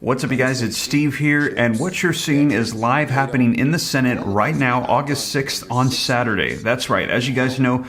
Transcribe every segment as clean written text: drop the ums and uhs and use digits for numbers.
What's up, you guys? It's Steve here, and what you're seeing is live happening in the Senate right now, August 6th on Saturday. That's right. As you guys know,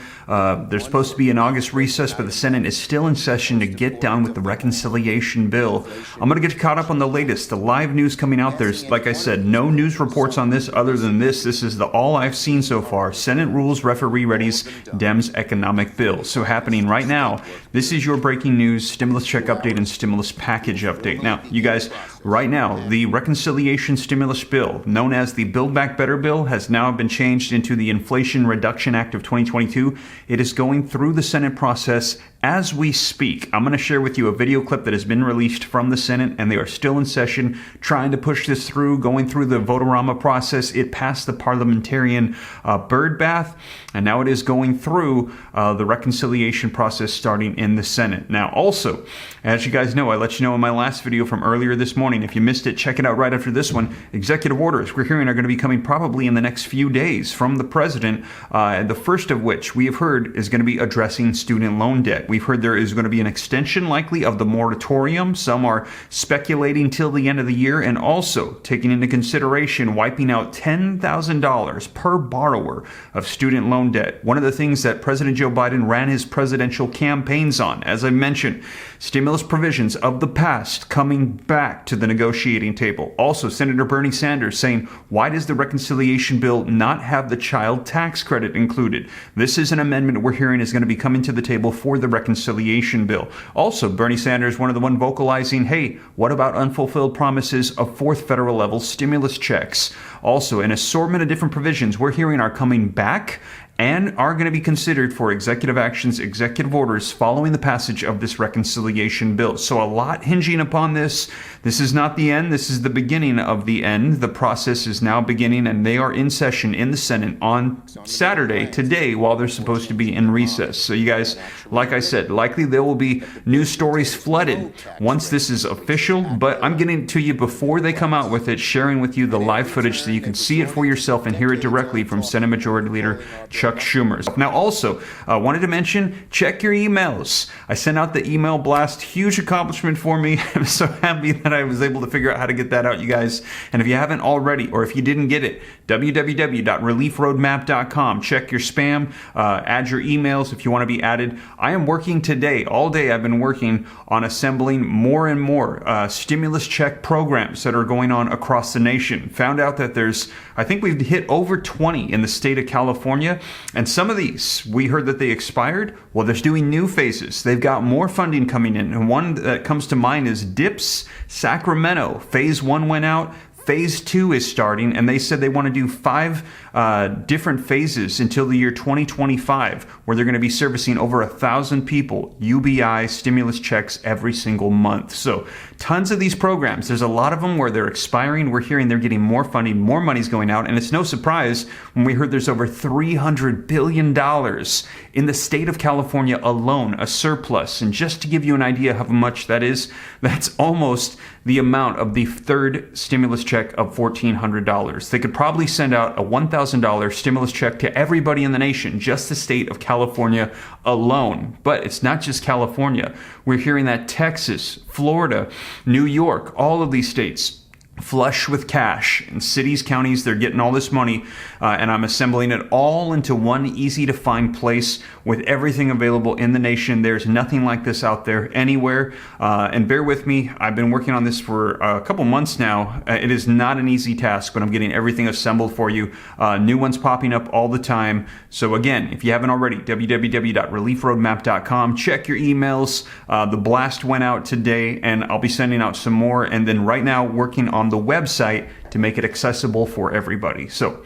there's supposed to be an August recess, but the Senate is still in session to get down with the reconciliation bill. I'm going to get caught up on the latest, the live news coming out. There's, like I said, no news reports on this other than this. This is all I've seen so far. Senate rules, referee readies, Dems economic bill. So happening right now, this is your breaking news, stimulus check update and stimulus package update. Now, you guys, right now, the reconciliation stimulus bill, known as the Build Back Better bill, has now been changed into the Inflation Reduction Act of 2022. It is going through the Senate process as we speak. I'm going to share with you a video clip that has been released from the Senate, and they are still in session trying to push this through, going through the vote-a-rama process. It passed the parliamentarian bird bath, and now it is going through the reconciliation process starting in the Senate. Now, also, as you guys know, I let you know in my last video from earlier this morning. If you missed it, check it out right after this one. Executive orders we're hearing are going to be coming probably in the next few days from the president, the first of which we have heard is going to be addressing student loan debt. We've heard there is going to be an extension likely of the moratorium. Some are speculating till the end of the year, and also taking into consideration wiping out $10,000 per borrower of student loan debt. One of the things that President Joe Biden ran his presidential campaigns on, as I mentioned, stimulus provisions of the past coming back to the negotiating table. Also, Senator Bernie Sanders saying, why does the reconciliation bill not have the child tax credit included? This is an amendment we're hearing is going to be coming to the table for the reconciliation bill. Also, Bernie Sanders, one of the one vocalizing, hey, what about unfulfilled promises of fourth federal level stimulus checks? Also, an assortment of different provisions we're hearing are coming back and are going to be considered for executive actions, executive orders following the passage of this reconciliation bill. So a lot hinging upon this. This is not the end. This is the beginning of the end. The process is now beginning, and they are in session in the Senate on Saturday, today, while they're supposed to be in recess. So you guys, like I said, likely there will be news stories flooded once this is official, but I'm getting it to you before they come out with it, sharing with you the live footage so you can see it for yourself and hear it directly from Senate Majority Leader Chuck Schumer's. Now, also, wanted to mention, check your emails. I sent out the email blast. Huge accomplishment for me. I'm so happy that I was able to figure out how to get that out, you guys. And if you haven't already, or if you didn't get it, www.reliefroadmap.com. Check your spam. Add your emails if you want to be added. I am working today. All day I've been working on assembling more and more stimulus check programs that are going on across the nation. Found out that I think we've hit over 20 in the state of California. And some of these, we heard that they expired. Well, they're doing new phases. They've got more funding coming in. And one that comes to mind is DIPS Sacramento. Phase 1 went out. Phase 2 is starting, and they said they want to do 5 different phases until the year 2025, where they're going to be servicing over 1,000 people, UBI stimulus checks every single month. So tons of these programs. There's a lot of them where they're expiring. We're hearing they're getting more funding, more money's going out, and it's no surprise when we heard there's over $300 billion in the state of California alone, a surplus. And just to give you an idea how much that is, that's almost the amount of the third stimulus check of $1,400. They could probably send out a $1,000 stimulus check to everybody in the nation, just the state of California alone. But it's not just California. We're hearing that Texas, Florida, New York, all of these states flush with cash. In cities, counties, they're getting all this money, and I'm assembling it all into one easy-to-find place with everything available in the nation. There's nothing like this out there anywhere, and bear with me. I've been working on this for a couple months now. It is not an easy task, but I'm getting everything assembled for you. New ones popping up all the time. So again, if you haven't already, www.reliefroadmap.com. Check your emails. The blast went out today, and I'll be sending out some more, and then right now working on the website to make it accessible for everybody. So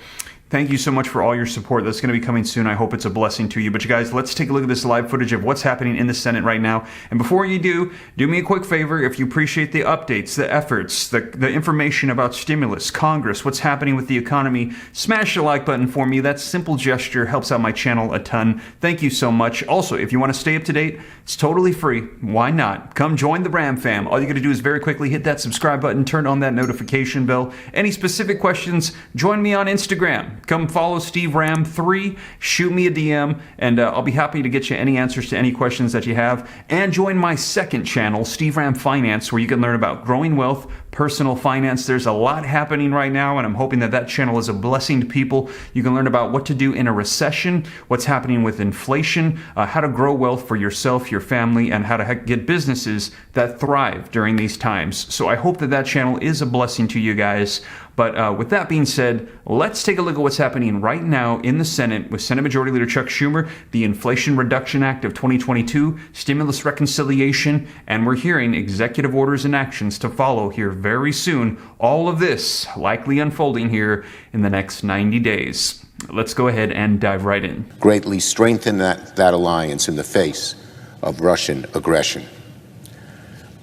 thank you so much for all your support. That's going to be coming soon. I hope it's a blessing to you. But you guys, let's take a look at this live footage of what's happening in the Senate right now. And before you do me a quick favor. If you appreciate the updates, the efforts, the information about stimulus, Congress, what's happening with the economy, smash the like button for me. That simple gesture helps out my channel a ton. Thank you so much. Also, if you want to stay up to date, it's totally free. Why not? Come join the Ram fam. All you got to do is very quickly hit that subscribe button, turn on that notification bell. Any specific questions, join me on Instagram. Come follow Steve Ram 3, shoot me a DM, and I'll be happy to get you any answers to any questions that you have. And join my second channel, Steve Ram Finance, where you can learn about growing wealth, personal finance. There's a lot happening right now, and I'm hoping that that channel is a blessing to people. You can learn about what to do in a recession, what's happening with inflation, how to grow wealth for yourself, your family, and how to get businesses that thrive during these times. So I hope that that channel is a blessing to you guys. But with that being said, let's take a look at what's happening right now in the Senate with Senate Majority Leader Chuck Schumer, the Inflation Reduction Act of 2022, stimulus reconciliation, and we're hearing executive orders and actions to follow here very soon. All of this likely unfolding here in the next 90 days. Let's go ahead and dive right in. Greatly strengthen that alliance in the face of Russian aggression.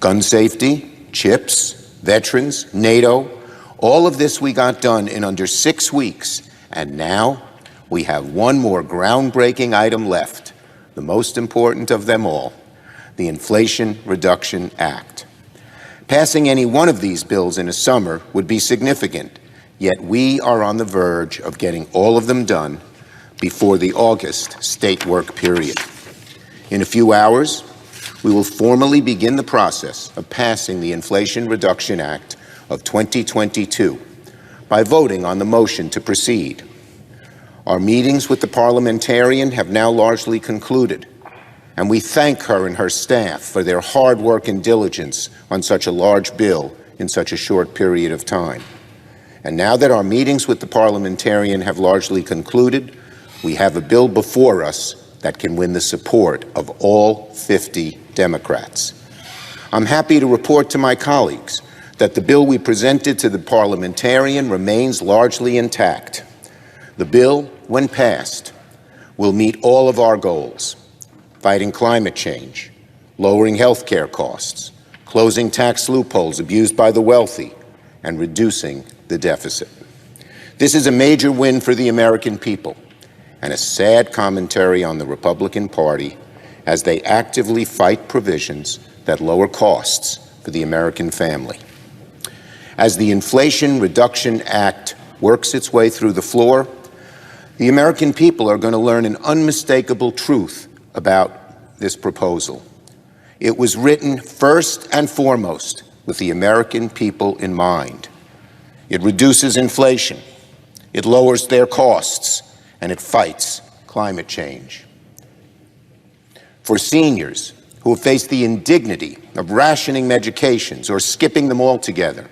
Gun safety, chips, veterans, NATO, all of this we got done in under 6 weeks, and now we have one more groundbreaking item left, the most important of them all, the Inflation Reduction Act. Passing any one of these bills in a summer would be significant, yet we are on the verge of getting all of them done before the August state work period. In a few hours, we will formally begin the process of passing the Inflation Reduction Act of 2022 by voting on the motion to proceed. Our meetings with the parliamentarian have now largely concluded, and we thank her and her staff for their hard work and diligence on such a large bill in such a short period of time. And now that our meetings with the parliamentarian have largely concluded, we have a bill before us that can win the support of all 50 Democrats. I'm happy to report to my colleagues that the bill we presented to the parliamentarian remains largely intact. The bill, when passed, will meet all of our goals: fighting climate change, lowering health care costs, closing tax loopholes abused by the wealthy, and reducing the deficit. This is a major win for the American people and a sad commentary on the Republican Party as they actively fight provisions that lower costs for the American family. As the Inflation Reduction Act works its way through the floor, the American people are going to learn an unmistakable truth about this proposal. It was written first and foremost with the American people in mind. It reduces inflation, it lowers their costs, and it fights climate change. For seniors who have faced the indignity of rationing medications or skipping them altogether,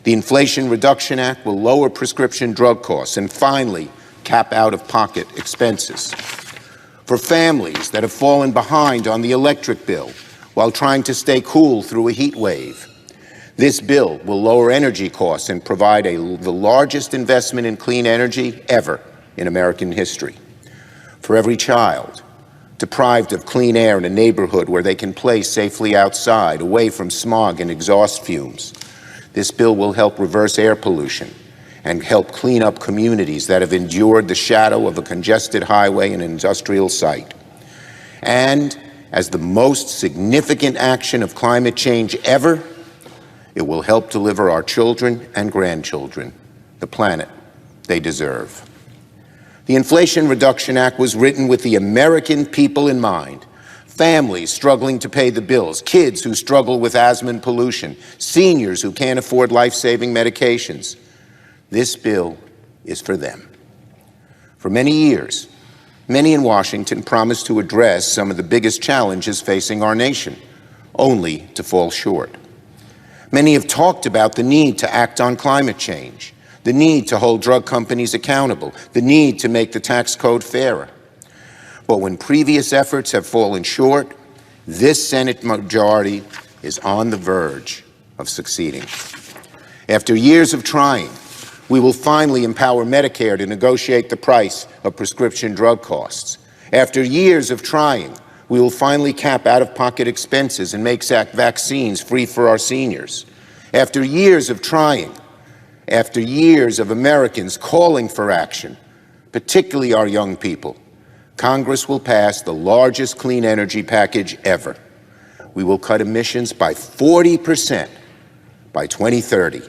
the Inflation Reduction Act will lower prescription drug costs and finally cap out-of-pocket expenses. For families that have fallen behind on the electric bill while trying to stay cool through a heat wave, this bill will lower energy costs and provide the largest investment in clean energy ever in American history. For every child deprived of clean air in a neighborhood where they can play safely outside, away from smog and exhaust fumes, this bill will help reverse air pollution and help clean up communities that have endured the shadow of a congested highway and industrial site. And as the most significant action of climate change ever, it will help deliver our children and grandchildren the planet they deserve. The Inflation Reduction Act was written with the American people in mind. Families struggling to pay the bills, kids who struggle with asthma and pollution, seniors who can't afford life-saving medications. This bill is for them. For many years, many in Washington promised to address some of the biggest challenges facing our nation, only to fall short. Many have talked about the need to act on climate change, the need to hold drug companies accountable, the need to make the tax code fairer. But when previous efforts have fallen short, this Senate majority is on the verge of succeeding. After years of trying, we will finally empower Medicare to negotiate the price of prescription drug costs. After years of trying, we will finally cap out-of-pocket expenses and make vaccines free for our seniors. After years of trying, after years of Americans calling for action, particularly our young people, Congress will pass the largest clean energy package ever. We will cut emissions by 40% by 2030,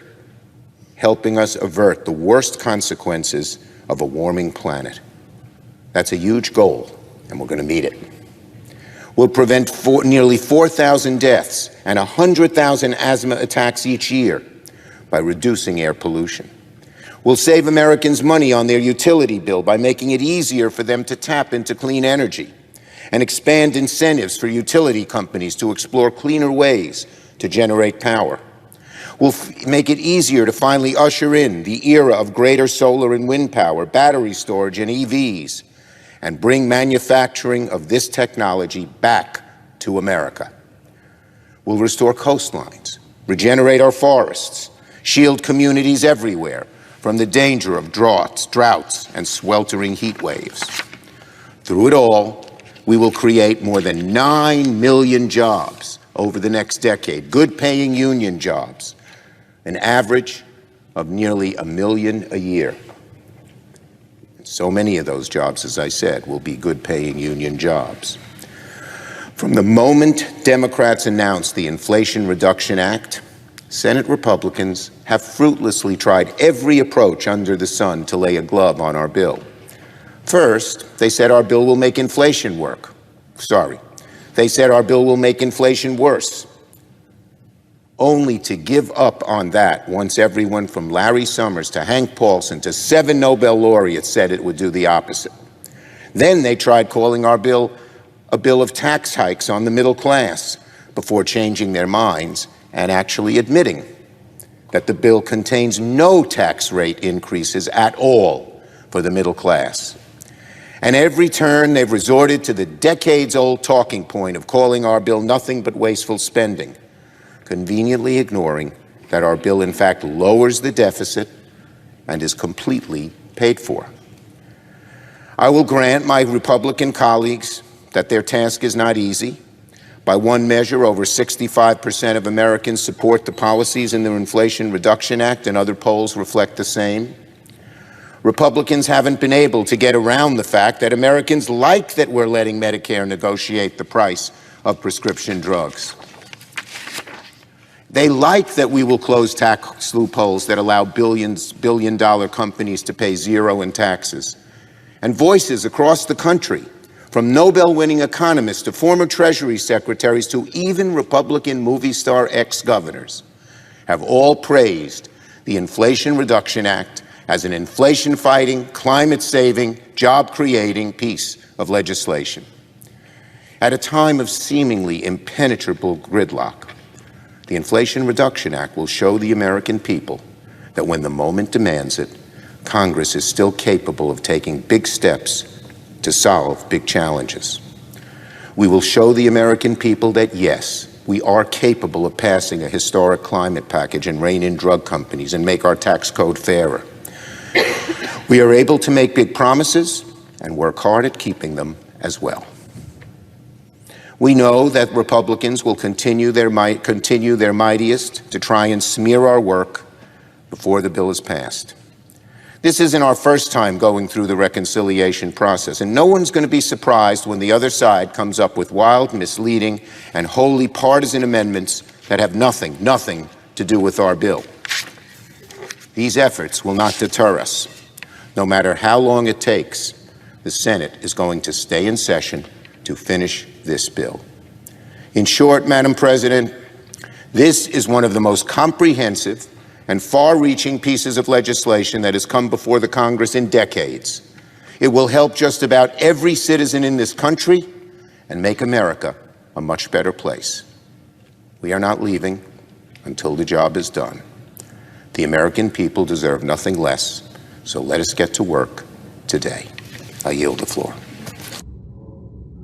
helping us avert the worst consequences of a warming planet. That's a huge goal, and we're going to meet it. We'll prevent nearly 4,000 deaths and 100,000 asthma attacks each year. by reducing air pollution. We'll save Americans money on their utility bill by making it easier for them to tap into clean energy and expand incentives for utility companies to explore cleaner ways to generate power. We'll make it easier to finally usher in the era of greater solar and wind power, battery storage, and EVs, and bring manufacturing of this technology back to America. We'll restore coastlines, regenerate our forests, shield communities everywhere from the danger of droughts, and sweltering heat waves. Through it all, we will create more than 9 million jobs over the next decade, good-paying union jobs, an average of nearly 1 million a year. So many of those jobs, as I said, will be good-paying union jobs. From the moment Democrats announced the Inflation Reduction Act, Senate Republicans have fruitlessly tried every approach under the sun to lay a glove on our bill. First, they said our bill will make inflation They said our bill will make inflation worse, only to give up on that once everyone from Larry Summers to Hank Paulson to 7 Nobel laureates said it would do the opposite. Then they tried calling our bill a bill of tax hikes on the middle class before changing their minds and actually admitting that the bill contains no tax rate increases at all for the middle class. And every turn they've resorted to the decades-old talking point of calling our bill nothing but wasteful spending, conveniently ignoring that our bill in fact lowers the deficit and is completely paid for. I will grant my Republican colleagues that their task is not easy. By one measure, over 65% of Americans support the policies in the Inflation Reduction Act, and other polls reflect the same. Republicans haven't been able to get around the fact that Americans like that we're letting Medicare negotiate the price of prescription drugs. They like that we will close tax loopholes that allow billion-dollar companies to pay zero in taxes. And voices across the country, from Nobel-winning economists to former Treasury secretaries to even Republican movie star ex-governors, have all praised the Inflation Reduction Act as an inflation-fighting, climate-saving, job-creating piece of legislation. At a time of seemingly impenetrable gridlock, the Inflation Reduction Act will show the American people that when the moment demands it, Congress is still capable of taking big steps to solve big challenges. We will show the American people that, yes, we are capable of passing a historic climate package and rein in drug companies and make our tax code fairer. We are able to make big promises and work hard at keeping them as well. We know that Republicans will continue their mightiest to try and smear our work before the bill is passed. This isn't our first time going through the reconciliation process, and no one's going to be surprised when the other side comes up with wild, misleading, and wholly partisan amendments that have nothing to do with our bill. These efforts will not deter us. No matter how long it takes, the Senate is going to stay in session to finish this bill. In short, Madam President, this is one of the most comprehensive and far-reaching pieces of legislation that has come before the Congress in decades. It will help just about every citizen in this country and make America a much better place. We are not leaving until the job is done. The American people deserve nothing less, so let us get to work today. I yield the floor.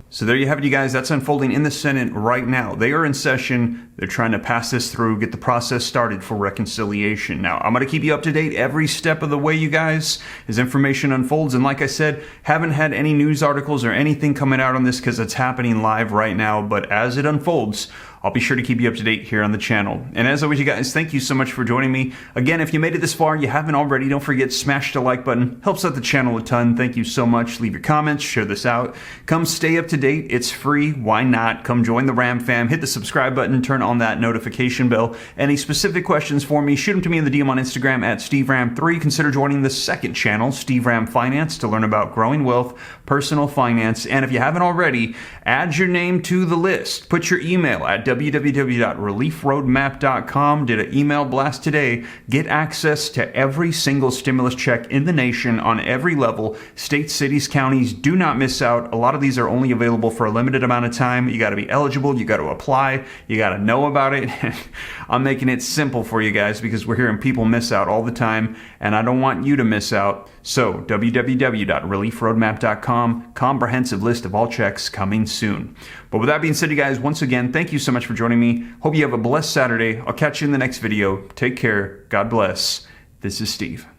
So there you have it, you guys. That's unfolding in the Senate right now. They are in session. They're trying to pass this through, get the process started for reconciliation. Now, I'm going to keep you up to date every step of the way, you guys, as information unfolds. And like I said, haven't had any news articles or anything coming out on this because it's happening live right now. But as it unfolds, I'll be sure to keep you up to date here on the channel. And as always, you guys, thank you so much for joining me. Again, if you made it this far, you haven't already, don't forget, smash the like button. Helps out the channel a ton. Thank you so much. Leave your comments, share this out. Come stay up to date. It's free. Why not? Come join the Ram fam. Hit the subscribe button. Turn on that notification bell. Any specific questions for me, shoot them to me in the DM on Instagram at SteveRam3. Consider joining the second channel, Steve Ram Finance, to learn about growing wealth, personal finance. And if you haven't already, add your name to the list. Put your email at www.reliefroadmap.com. Did an email blast today. Get access to every single stimulus check in the nation on every level. States, cities, counties, do not miss out. A lot of these are only available for a limited amount of time. You got to be eligible. You got to apply. You got to know about it. I'm making it simple for you guys because we're hearing people miss out all the time, and I don't want you to miss out. So www.reliefroadmap.com, comprehensive list of all checks coming soon. But with that being said, you guys, once again, thank you so much for joining me. Hope you have a blessed Saturday. I'll catch you in the next video. Take care. God bless. This is Steve.